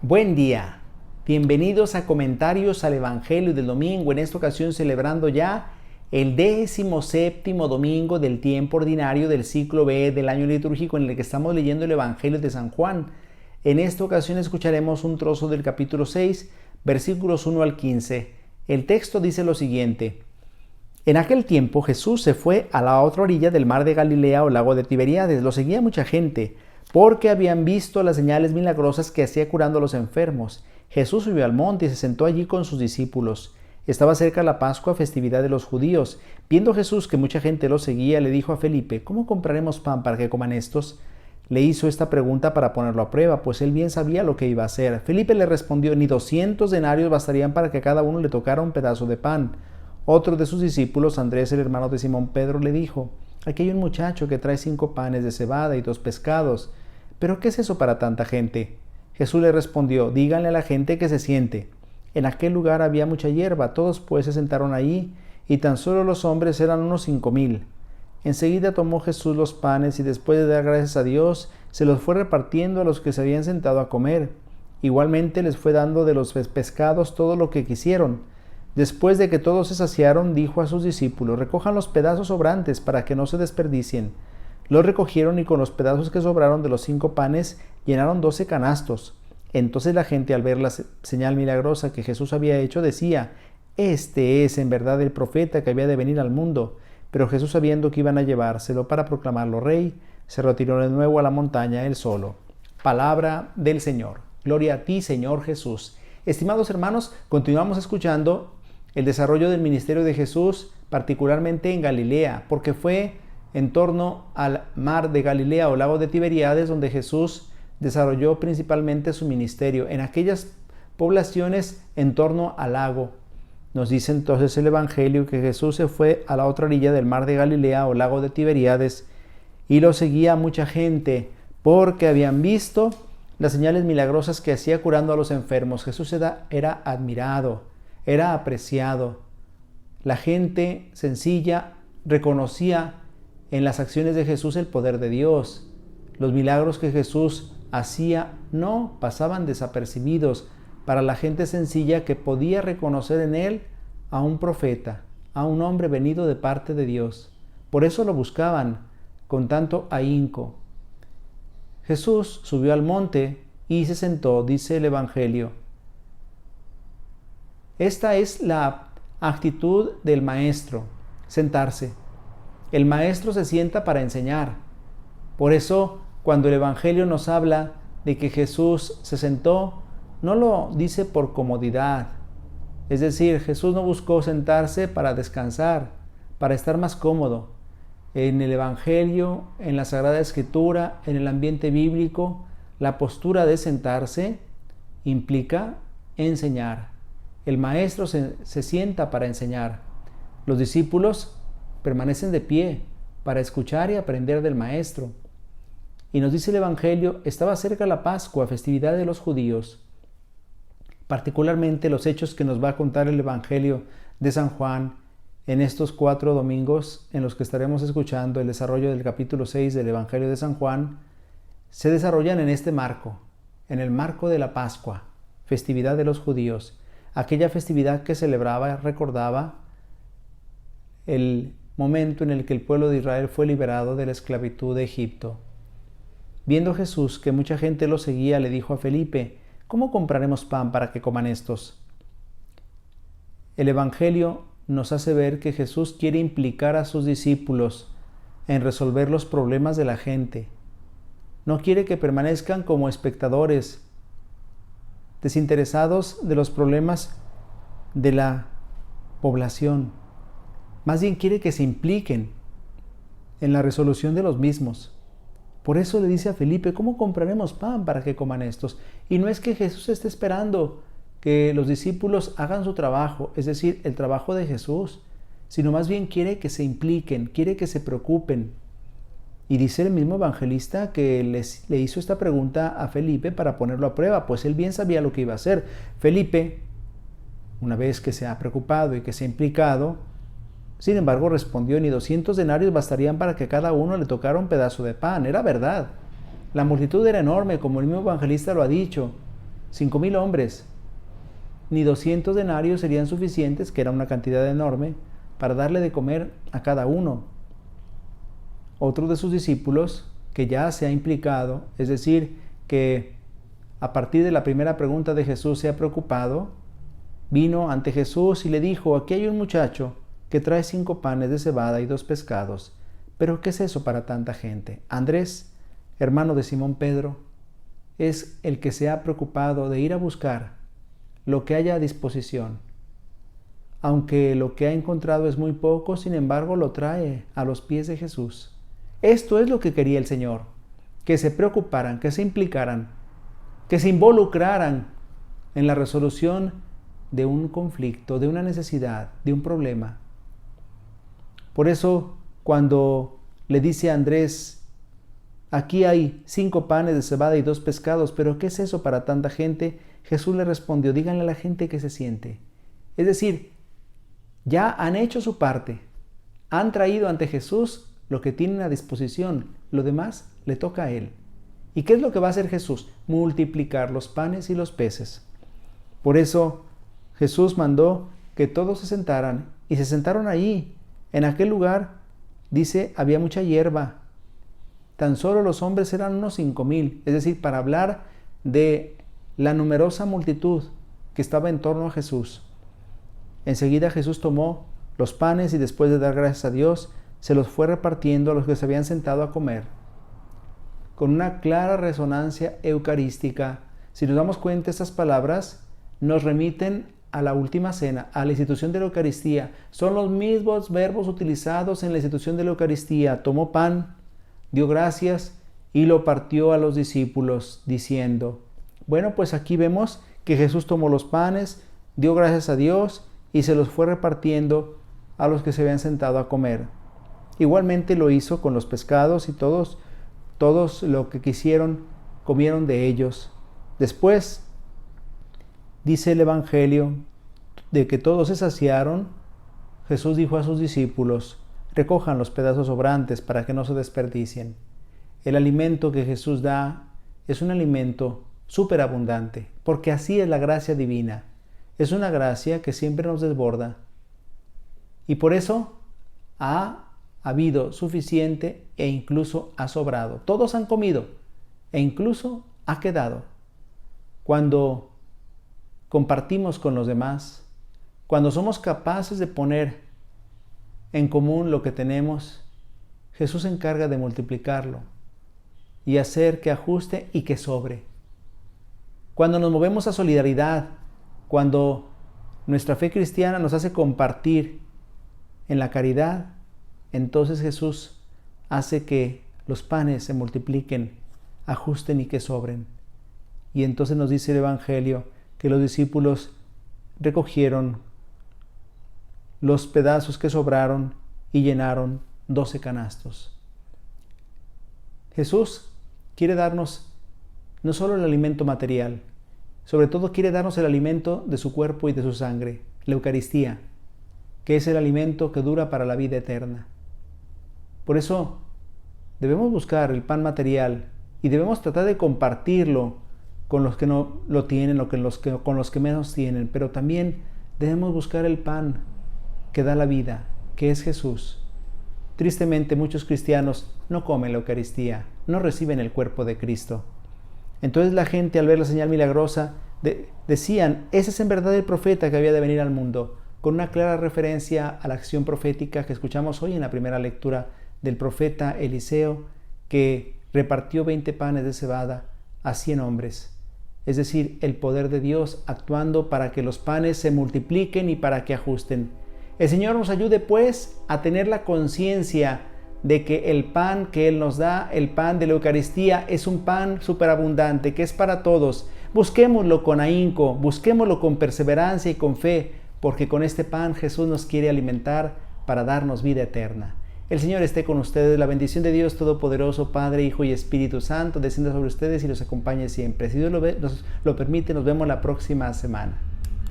Buen día, bienvenidos a Comentarios al Evangelio del Domingo, en esta ocasión celebrando ya el 17º domingo del tiempo ordinario del ciclo B del año litúrgico en el que estamos leyendo el Evangelio de San Juan. En esta ocasión escucharemos un trozo del capítulo 6, versículos 1 al 15. El texto dice lo siguiente: En aquel tiempo Jesús se fue a la otra orilla del mar de Galilea o lago de Tiberíades. Lo seguía mucha gente, porque habían visto las señales milagrosas que hacía curando a los enfermos. Jesús subió al monte y se sentó allí con sus discípulos. Estaba cerca la Pascua, festividad de los judíos. Viendo Jesús que mucha gente lo seguía, le dijo a Felipe: ¿Cómo compraremos pan para que coman estos? Le hizo esta pregunta para ponerlo a prueba, pues él bien sabía lo que iba a hacer. Felipe le respondió: Ni 200 denarios bastarían para que a cada uno le tocara un pedazo de pan. Otro de sus discípulos, Andrés, el hermano de Simón Pedro, le dijo: Aquí hay un muchacho que trae 5 panes de cebada y 2 pescados. ¿Pero qué es eso para tanta gente? Jesús le respondió: Díganle a la gente que se siente. En aquel lugar había mucha hierba, todos pues se sentaron allí, y tan solo los hombres eran unos 5,000. Enseguida tomó Jesús los panes y después de dar gracias a Dios, se los fue repartiendo a los que se habían sentado a comer. Igualmente les fue dando de los pescados todo lo que quisieron. Después de que todos se saciaron, dijo a sus discípulos: Recojan los pedazos sobrantes para que no se desperdicien. Los recogieron y con los pedazos que sobraron de los 5 panes llenaron 12 canastos. Entonces la gente, al ver la señal milagrosa que Jesús había hecho, decía: Este es en verdad el profeta que había de venir al mundo. Pero Jesús, sabiendo que iban a llevárselo para proclamarlo rey, se retiró de nuevo a la montaña él solo. Palabra del Señor. Gloria a ti, Señor Jesús. Estimados hermanos, continuamos escuchando el desarrollo del ministerio de Jesús, particularmente en Galilea, porque fue en torno al mar de Galilea o lago de Tiberíades donde Jesús desarrolló principalmente su ministerio, en aquellas poblaciones en torno al lago. Nos dice entonces el Evangelio que Jesús se fue a la otra orilla del mar de Galilea o lago de Tiberíades y lo seguía mucha gente porque habían visto las señales milagrosas que hacía curando a los enfermos. Jesús era admirado, era apreciado. La gente sencilla reconocía en las acciones de Jesús el poder de Dios. Los milagros que Jesús hacía no pasaban desapercibidos para la gente sencilla que podía reconocer en él a un profeta, a un hombre venido de parte de Dios. Por eso lo buscaban con tanto ahínco. Jesús subió al monte y se sentó, dice el Evangelio. Esta es la actitud del maestro, sentarse. El maestro se sienta para enseñar. Por eso, cuando el Evangelio nos habla de que Jesús se sentó, no lo dice por comodidad. Es decir, Jesús no buscó sentarse para descansar, para estar más cómodo. En el Evangelio, en la Sagrada Escritura, en el ambiente bíblico, la postura de sentarse implica enseñar. El maestro se sienta para enseñar. Los discípulos permanecen de pie para escuchar y aprender del maestro. Y nos dice el Evangelio: estaba cerca la Pascua, festividad de los judíos. Particularmente los hechos que nos va a contar el Evangelio de San Juan en estos 4 domingos en los que estaremos escuchando el desarrollo del capítulo 6 del Evangelio de San Juan, se desarrollan en este marco, en el marco de la Pascua, festividad de los judíos, aquella festividad que celebraba, recordaba el momento en el que el pueblo de Israel fue liberado de la esclavitud de Egipto. Viendo Jesús que mucha gente lo seguía, le dijo a Felipe: ¿Cómo compraremos pan para que coman estos? El Evangelio nos hace ver que Jesús quiere implicar a sus discípulos en resolver los problemas de la gente. No quiere que permanezcan como espectadores, desinteresados de los problemas de la población. Más bien quiere que se impliquen en la resolución de los mismos. Por eso le dice a Felipe: ¿Cómo compraremos pan para que coman estos? Y no es que Jesús esté esperando que los discípulos hagan su trabajo, es decir, el trabajo de Jesús, sino más bien quiere que se impliquen, quiere que se preocupen. Y dice el mismo evangelista que le hizo esta pregunta a Felipe para ponerlo a prueba, pues él bien sabía lo que iba a hacer. Felipe, una vez que se ha preocupado y que se ha implicado, sin embargo respondió: Ni 200 denarios bastarían para que a cada uno le tocara un pedazo de pan. Era verdad. La multitud era enorme, como el mismo evangelista lo ha dicho. 5,000 hombres. Ni 200 denarios serían suficientes, que era una cantidad enorme, para darle de comer a cada uno. Otro de sus discípulos, que ya se ha implicado, es decir, que a partir de la primera pregunta de Jesús se ha preocupado, vino ante Jesús y le dijo: aquí hay un muchacho que trae 5 panes de cebada y 2 pescados. ¿Pero qué es eso para tanta gente? Andrés, hermano de Simón Pedro, es el que se ha preocupado de ir a buscar lo que haya a disposición. Aunque lo que ha encontrado es muy poco, sin embargo lo trae a los pies de Jesús. Esto es lo que quería el Señor, que se preocuparan, que se implicaran, que se involucraran en la resolución de un conflicto, de una necesidad, de un problema. Por eso, cuando le dice a Andrés: aquí hay 5 panes de cebada y 2 pescados, ¿pero qué es eso para tanta gente?, Jesús le respondió: díganle a la gente que se siente. Es decir, ya han hecho su parte, han traído ante Jesús lo que tienen a disposición, lo demás le toca a Él. ¿Y qué es lo que va a hacer Jesús? Multiplicar los panes y los peces. Por eso Jesús mandó que todos se sentaran, y se sentaron allí. En aquel lugar, dice, había mucha hierba. Tan solo los hombres eran unos 5,000, es decir, para hablar de la numerosa multitud que estaba en torno a Jesús. Enseguida Jesús tomó los panes y, después de dar gracias a Dios, se los fue repartiendo a los que se habían sentado a comer. Con una clara resonancia eucarística, si nos damos cuenta, estas palabras nos remiten a la última cena, a la institución de la Eucaristía. Son los mismos verbos utilizados en la institución de la Eucaristía. Tomó pan, dio gracias y lo partió a los discípulos, diciendo: bueno, pues aquí vemos que Jesús tomó los panes, dio gracias a Dios y se los fue repartiendo a los que se habían sentado a comer. Igualmente lo hizo con los pescados, y todos lo que quisieron comieron de ellos. Después, dice el Evangelio, de que todos se saciaron, Jesús dijo a sus discípulos: recojan los pedazos sobrantes para que no se desperdicien. El alimento que Jesús da es un alimento superabundante, porque así es la gracia divina. Es una gracia que siempre nos desborda. Y por eso ha habido suficiente e incluso ha sobrado. Todos han comido e incluso ha quedado. Cuando compartimos con los demás, cuando somos capaces de poner en común lo que tenemos, Jesús se encarga de multiplicarlo y hacer que ajuste y que sobre. Cuando nos movemos a solidaridad, cuando nuestra fe cristiana nos hace compartir en la caridad, entonces Jesús hace que los panes se multipliquen, ajusten y que sobren. Y entonces nos dice el Evangelio que los discípulos recogieron los pedazos que sobraron y llenaron 12 canastos. Jesús quiere darnos no solo el alimento material, sobre todo quiere darnos el alimento de su cuerpo y de su sangre, la Eucaristía, que es el alimento que dura para la vida eterna. Por eso debemos buscar el pan material y debemos tratar de compartirlo con los que no lo tienen o con los que menos tienen, pero también debemos buscar el pan que da la vida, que es Jesús. Tristemente, muchos cristianos no comen la Eucaristía, no reciben el cuerpo de Cristo. Entonces la gente, al ver la señal milagrosa, decían: ese es en verdad el profeta que había de venir al mundo, con una clara referencia a la acción profética que escuchamos hoy en la primera lectura del profeta Eliseo, que repartió 20 panes de cebada a 100 hombres. Es decir, el poder de Dios actuando para que los panes se multipliquen y para que ajusten. El Señor nos ayude, pues, a tener la conciencia de que el pan que Él nos da, el pan de la Eucaristía, es un pan superabundante, que es para todos. Busquémoslo con ahínco, busquémoslo con perseverancia y con fe, porque con este pan Jesús nos quiere alimentar para darnos vida eterna. El Señor esté con ustedes. La bendición de Dios Todopoderoso, Padre, Hijo y Espíritu Santo, descienda sobre ustedes y los acompañe siempre. Si Dios nos lo permite, nos vemos la próxima semana.